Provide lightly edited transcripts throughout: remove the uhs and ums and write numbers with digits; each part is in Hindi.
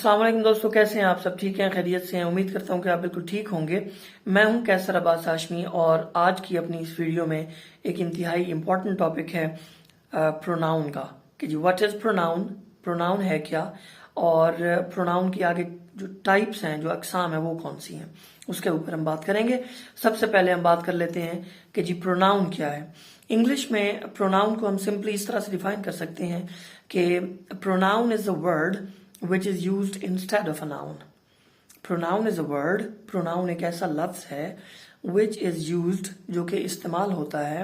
अस्सलाम वालेकुम दोस्तों, कैसे हैं आप सब? ठीक हैं, खैरियत से हैं? उम्मीद करता हूं कि आप बिल्कुल ठीक होंगे। मैं हूं कैसर अब्बास हाशमी और आज की अपनी इस वीडियो में एक इंतहाई इम्पॉर्टेंट टॉपिक है प्रोनाउन का कि जी व्हाट इज प्रोनाउन, प्रोनाउन है क्या, और प्रोनाउन की आगे जो टाइप्स हैं, जो अकसाम है, वो कौन सी हैं, उसके ऊपर हम बात करेंगे। सबसे पहले हम बात कर लेते हैं कि जी प्रोनाउन क्या है। इंग्लिश में प्रोनाउन को हम सिंपली इस तरह से डिफाइन कर सकते हैं कि pronoun is a word which is used instead of a noun. Pronoun is a word, pronoun एक ऐसा लफ्ज है which is used, जो कि इस्तेमाल होता है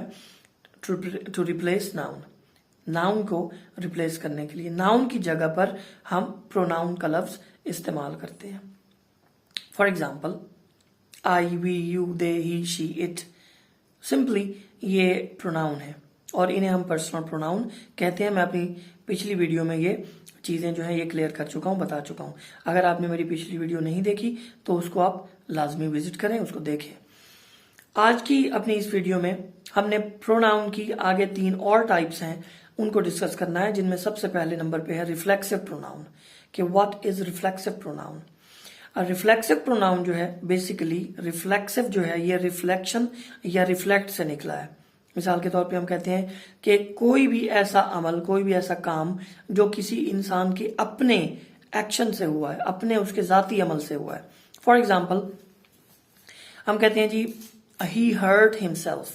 to replace noun. नाउन को रिप्लेस करने के लिए, नाउन की जगह पर हम प्रोनाउन का लफ्ज इस्तेमाल करते हैं। For example, I, we, you, they, he, she, it, simply ये प्रोनाउन है और इन्हें हम पर्सनल प्रोनाउन कहते हैं। मैं अपनी पिछली वीडियो में ये चीजें जो है ये क्लियर कर चुका हूं, बता चुका हूं। अगर आपने मेरी पिछली वीडियो नहीं देखी तो उसको आप लाजमी विजिट करें, उसको देखें। आज की अपनी इस वीडियो में हमने प्रोनाउन की आगे 3 और टाइप्स हैं, उनको डिस्कस करना है, जिनमें सबसे पहले नंबर पे है रिफ्लेक्सिव प्रोनाउन। कि what is reflexive pronoun. Reflexive pronoun जो है बेसिकली, रिफ्लेक्सिव जो है ये रिफ्लेक्शन या रिफ्लेक्ट से निकला है। मिसाल के तौर पे हम कहते हैं कि कोई भी ऐसा अमल, कोई भी ऐसा काम जो किसी इंसान के अपने एक्शन से हुआ है, अपने उसके जाती अमल से हुआ है। फॉर एग्जाम्पल, हम कहते हैं जी ही हर्ट हिमसेल्फ,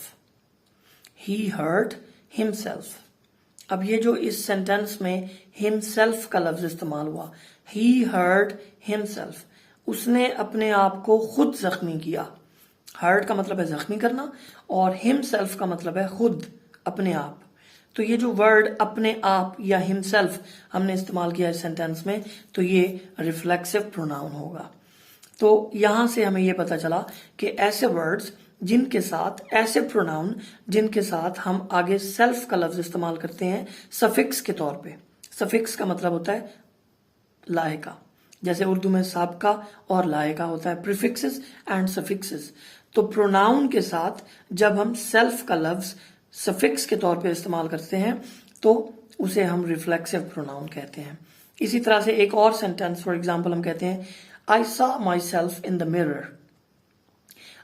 ही हर्ट हिमसेल्फ। अब ये जो इस सेंटेंस में हिमसेल्फ का लफ्ज इस्तेमाल हुआ, ही हर्ट हिमसेल्फ, उसने अपने आप को खुद जख्मी किया। हर्ट का मतलब है जख्मी करना और हिमसेल्फ का मतलब है खुद, अपने आप। तो ये जो वर्ड अपने आप या हिमसेल्फ हमने इस्तेमाल किया इस सेंटेंस में, तो ये रिफ्लेक्सिव प्रोनाउन होगा। तो यहां से हमें ये पता चला कि ऐसे वर्ड्स जिनके साथ, ऐसे प्रोनाउन जिनके साथ हम आगे सेल्फ का लफ्ज इस्तेमाल करते हैं सफिक्स के तौर पे। सफिक्स का मतलब होता है लायका, जैसे उर्दू में साबका और लायका होता है, प्रीफिक्सेस एंड सफिक्सेस। तो प्रोनाउन के साथ जब हम सेल्फ का लफ्ज सफिक्स के तौर पे इस्तेमाल करते हैं तो उसे हम रिफ्लेक्सिव प्रोनाउन कहते हैं। इसी तरह से एक और सेंटेंस, फॉर एग्जाम्पल, हम कहते हैं I saw my self in the mirror.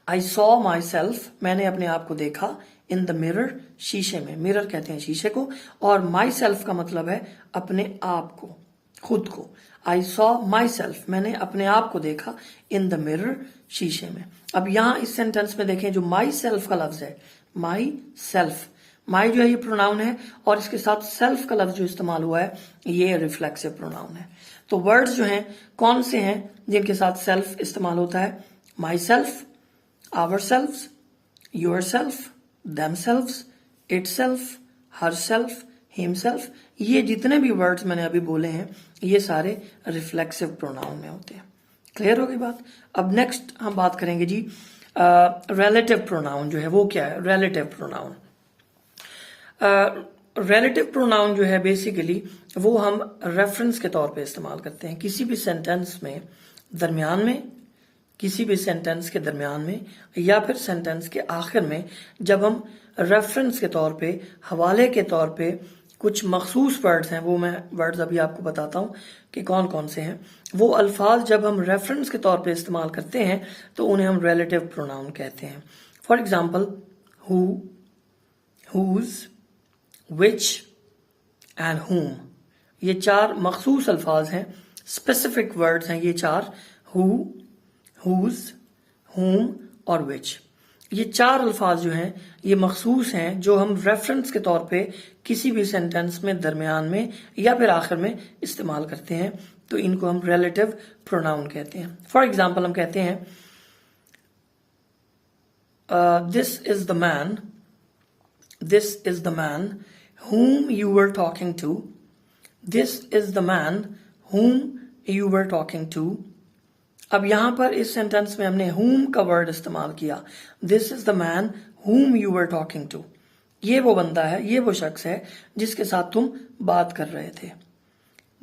I saw my self, मैंने अपने आप को देखा, इन द मिरर, शीशे में। मिरर कहते हैं शीशे को, और माई सेल्फ का मतलब है अपने आप को, खुद को। आई सॉ माई सेल्फ, मैंने अपने आप को देखा, इन द मिरर, शीशे में। अब यहां इस सेंटेंस में देखें, जो माई सेल्फ का लफ्ज है, माई सेल्फ, माई जो है ये प्रोनाउन है और इसके साथ सेल्फ का लफ्ज जो इस्तेमाल हुआ है ये रिफ्लेक्सिव प्रोनाउन है। तो वर्ड्स जो हैं कौन से हैं जिनके साथ सेल्फ इस्तेमाल होता है? Myself, ourself, yourself, themselves, itself, herself, himself. ये जितने भी वर्ड्स मैंने अभी बोले हैं ये सारे रिफ्लेक्सिव प्रोनाउन में होते हैं। क्लियर हो गई बात? अब नेक्स्ट हम बात करेंगे जी रिलेटिव प्रोनाउन जो है वो क्या है। रिलेटिव प्रोनाउन, रिलेटिव प्रोनाउन जो है बेसिकली वो हम रेफरेंस के तौर पे इस्तेमाल करते हैं। किसी भी सेंटेंस में दरमियान में, किसी भी सेंटेंस के दरमियान में या फिर सेंटेंस के आखिर में जब हम रेफरेंस के तौर पे, हवाले के तौर पे कुछ मखसूस वर्ड्स हैं, वो मैं वर्ड्स अभी आपको बताता हूं कि कौन कौन से हैं। वो अल्फाज जब हम रेफरेंस के तौर पे इस्तेमाल करते हैं तो उन्हें हम रिलेटिव प्रोनाउन कहते हैं। For example, who, whose, which and whom, ये 4 मखसूस अल्फाज हैं, स्पेसिफिक वर्ड्स हैं ये 4, हु, हुज, हुम और विच। ये 4 अल्फाज जो हैं ये मखसूस हैं जो हम रेफरेंस के तौर पे किसी भी सेंटेंस में दरमियान में या फिर आखिर में इस्तेमाल करते हैं, तो इनको हम रिलेटिव प्रोनाउन कहते हैं। फॉर एग्जाम्पल, हम कहते हैं this is the man, this is the man whom you were talking to, this is the man whom you were talking to। अब यहां पर इस सेंटेंस में हमने whom का वर्ड इस्तेमाल किया। This is the man whom you were talking to, ये वो बंदा है, ये वो शख्स है जिसके साथ तुम बात कर रहे थे।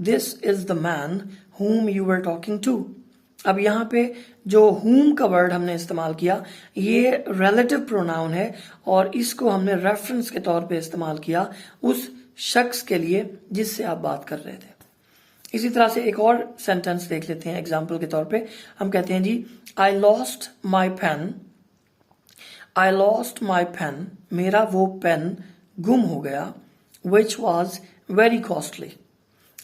This is the man whom you were talking to। अब यहाँ पे जो whom का वर्ड हमने इस्तेमाल किया ये रिलेटिव प्रोनाउन है और इसको हमने रेफरेंस के तौर पे इस्तेमाल किया उस शख्स के लिए जिससे आप बात कर रहे थे। इसी तरह से एक और सेंटेंस देख लेते हैं एग्जाम्पल के तौर पे। हम कहते हैं जी I lost my pen, I lost my pen, मेरा वो पेन गुम हो गया, which was very costly.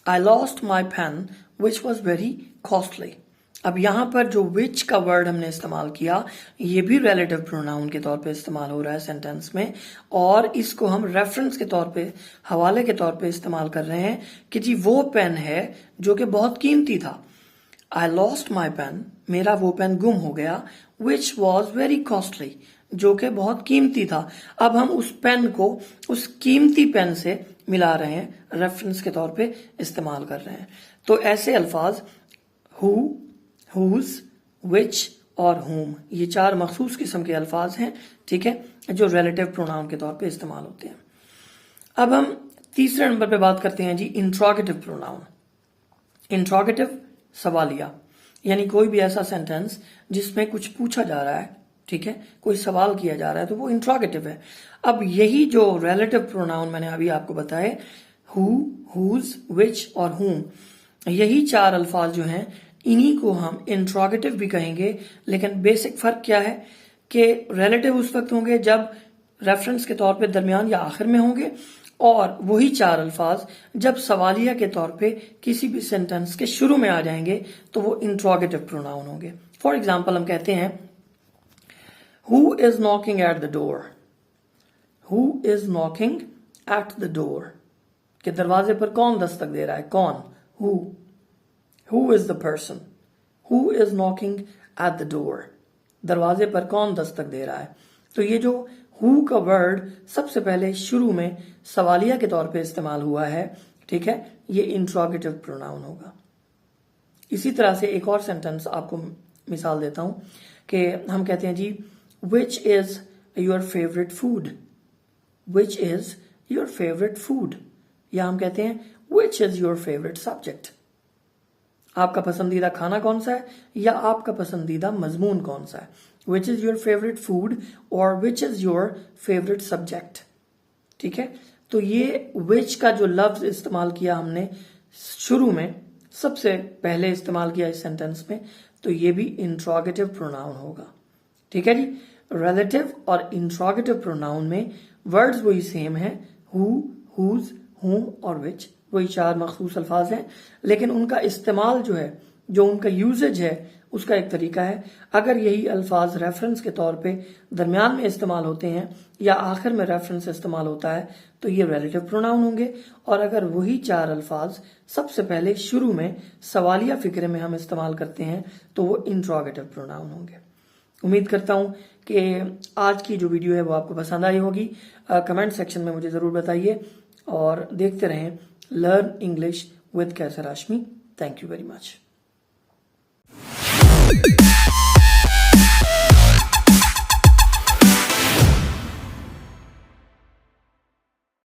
I lost my pen which was very costly. अब यहां पर जो विच का वर्ड हमने इस्तेमाल किया ये भी रिलेटिव प्रोनाउन के तौर पे इस्तेमाल हो रहा है सेंटेंस में, और इसको हम रेफरेंस के तौर पे, हवाले के तौर पे इस्तेमाल कर रहे हैं कि जी वो पेन है जो कि बहुत कीमती था। आई लॉस्ट माई पेन, मेरा वो पेन गुम हो गया, विच वॉज वेरी कॉस्टली, जो कि बहुत कीमती था। अब हम उस पेन को उस कीमती पेन से मिला रहे हैं, रेफरेंस के तौर पे इस्तेमाल कर रहे हैं। तो ऐसे अल्फाज हु, हुज, विच और हुम, ये चार मखसूस किस्म के अल्फाज हैं, ठीक है, जो रिलेटिव प्रोनाउन के तौर पे इस्तेमाल होते हैं। अब हम तीसरे नंबर पे बात करते हैं जी इंट्रोगेटिव प्रोनाउन। इंट्रोगेटिव सवालिया, यानी कोई भी ऐसा सेंटेंस जिसमें कुछ पूछा जा रहा है, ठीक है, कोई सवाल किया जा रहा है, तो वो इंट्रोगेटिव है। अब यही जो रिलेटिव प्रोनाउन मैंने अभी आपको बताए, हु, हुज, विच और हुम, यही चार अल्फाज जो हैं इन्हीं को हम इंट्रोगेटिव भी कहेंगे। लेकिन बेसिक फर्क क्या है कि रिलेटिव उस वक्त होंगे जब रेफरेंस के तौर पे दरमियान या आखिर में होंगे, और वही चार अल्फाज जब सवालिया के तौर पे किसी भी सेंटेंस के शुरू में आ जाएंगे तो वो इंट्रोगेटिव प्रोनाउन होंगे। फॉर एग्जाम्पल हम कहते हैं who is knocking at the door, who is knocking at the door, के दरवाजे पर कौन दस्तक दे रहा है, कौन, who. Who is the person? Who is knocking at the door? दरवाजे पर कौन दस्तक दे रहा है। तो ये जो who का वर्ड सबसे पहले शुरू में सवालिया के तौर पे इस्तेमाल हुआ है, ठीक है, ये इंट्रोगेटिव प्रोनाउन होगा। इसी तरह से एक और सेंटेंस आपको मिसाल देता हूं कि हम कहते हैं जी which is your favorite food? Which is your favorite food? या हम कहते हैं which is your favorite subject? आपका पसंदीदा खाना कौन सा है या आपका पसंदीदा मजमून कौन सा है। Which is your favourite food और which is your favourite subject, ठीक है। तो ये विच का जो लफ्ज इस्तेमाल किया हमने शुरू में, सबसे पहले इस्तेमाल किया इस सेंटेंस में, तो ये भी इंट्रोगेटिव प्रोनाउन होगा, ठीक है जी। रिलेटिव और इंट्रोगेटिव प्रोनाउन में वर्ड्स वही सेम है, हु, हुज, हुम और विच, वही चार मखसूस अल्फाज हैं, लेकिन उनका इस्तेमाल जो है, जो उनका यूजेज है, उसका एक तरीका है। अगर यही अल्फाज रेफरेंस के तौर पे दरमियान में इस्तेमाल होते हैं या आखिर में रेफरेंस इस्तेमाल होता है तो ये रिलेटिव प्रोनाउन होंगे, और अगर वही चार अल्फाज सबसे पहले शुरू में सवालिया फिक्रे में हम इस्तेमाल करते हैं तो वो इंट्रोगेटिव प्रोनाउन होंगे। उम्मीद करता हूं कि आज की जो वीडियो है वो आपको पसंद आई होगी। कमेंट सेक्शन में मुझे जरूर बताइए, और देखते रहें learn English with Kaiser Hashmi. Thank you very much.